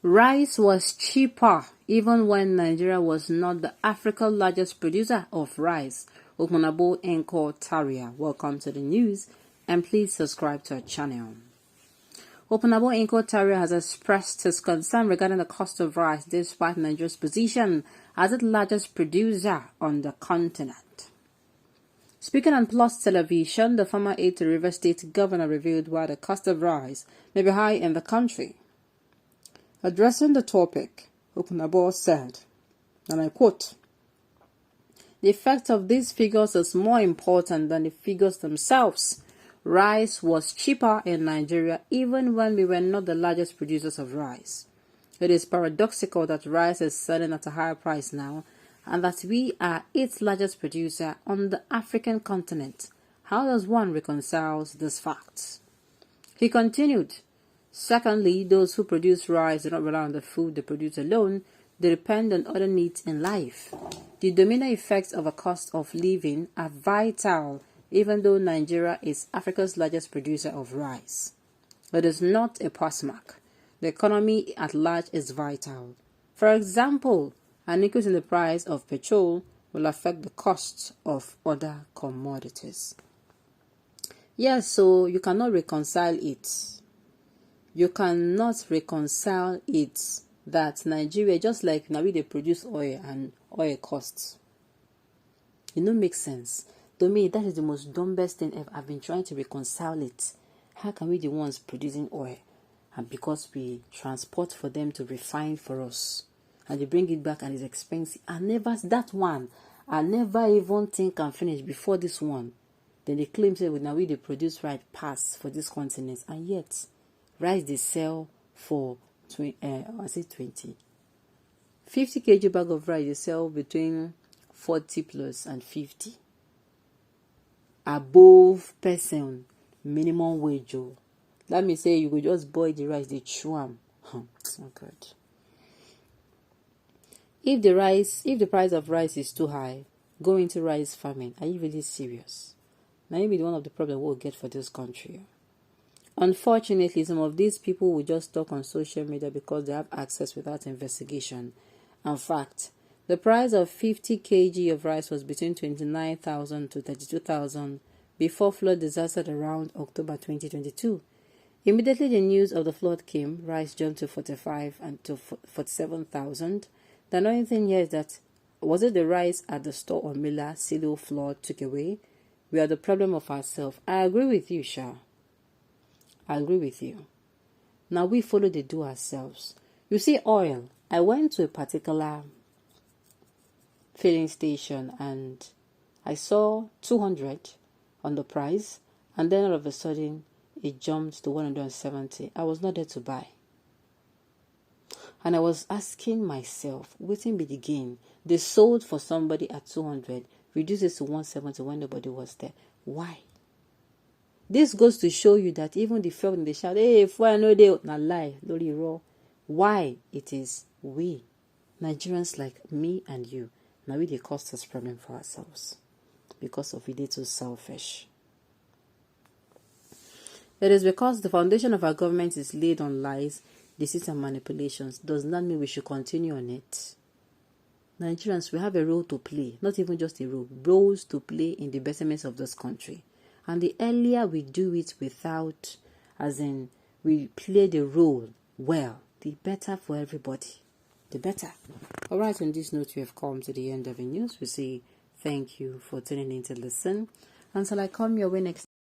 Rice was cheaper even when Nigeria was not the Africa's largest producer of rice. Okunabo Enko Taria. Welcome to the news and please subscribe to our channel. Okunabo Enko Taria has expressed his concern regarding the cost of rice despite Nigeria's position as its largest producer on the continent. Speaking on Plus Television, the former aide to River State governor revealed why the cost of rice may be high in the country. Addressing the topic, Okunabo said, and I quote, "The effect of these figures is more important than the figures themselves. Rice was cheaper in Nigeria even when we were not the largest producers of rice. It is paradoxical that rice is selling at a higher price now and that we are its largest producer on the African continent. How does one reconcile these facts?" He continued, "Secondly, those who produce rice do not rely on the food they produce alone. They depend on other needs in life. The domino effects of a cost of living are vital, even though Nigeria is Africa's largest producer of rice. It is not a pass mark. The economy at large is vital. For example, an increase in the price of petrol will affect the costs of other commodities." Yes, so you cannot reconcile it. You cannot reconcile it that Nigeria, just like now they produce oil and oil costs. It don't make sense. To me, that is the most dumbest thing ever. I've been trying to reconcile it. How can we be the ones producing oil? And because we transport for them to refine for us. And they bring it back and it's expensive. I never even think can finish before this one. Then they claim say now we they produce right pass for this continent. And yet rice they sell for 50 kg bag of rice they sell between 40 plus and 50 above person minimum wage. Let me say you could just boil the rice, they chew them. Oh God. If the price of rice is too high, go into rice farming. Are you really serious? Now maybe one of the problems we'll get for this country. Unfortunately, some of these people will just talk on social media because they have access without investigation. In fact, the price of 50 kg of rice was between 29,000 to 32,000 before flood disaster around October 2022. Immediately the news of the flood came, rice jumped to 45 and to 47,000. The annoying thing here is that, was it the rice at the store or miller silo flood took away? We are the problem of ourselves. I agree with you, Sha. I agree with you. Now we follow the do ourselves. You see oil. I went to a particular filling station and I saw 200 on the price and then all of a sudden it jumped to 170. I was not there to buy. And I was asking myself, waiting be the gain. They sold for somebody at 200, reduced it to 170 when nobody was there. Why? This goes to show you that even the folk in the shout, hey, if I know they not lie, lori raw. Why it is we, Nigerians like me and you, now we they cause this problem for ourselves because of we did too selfish. It is because the foundation of our government is laid on lies, deceit, and manipulations. Does not mean we should continue on it. Nigerians, we have a role to play, not even just a role, roles to play in the betterment of this country. And the earlier we do it without, as in, we play the role well, the better for everybody. The better. Alright, on this note, we have come to the end of the news. We say thank you for tuning in to listen. Until I come your way next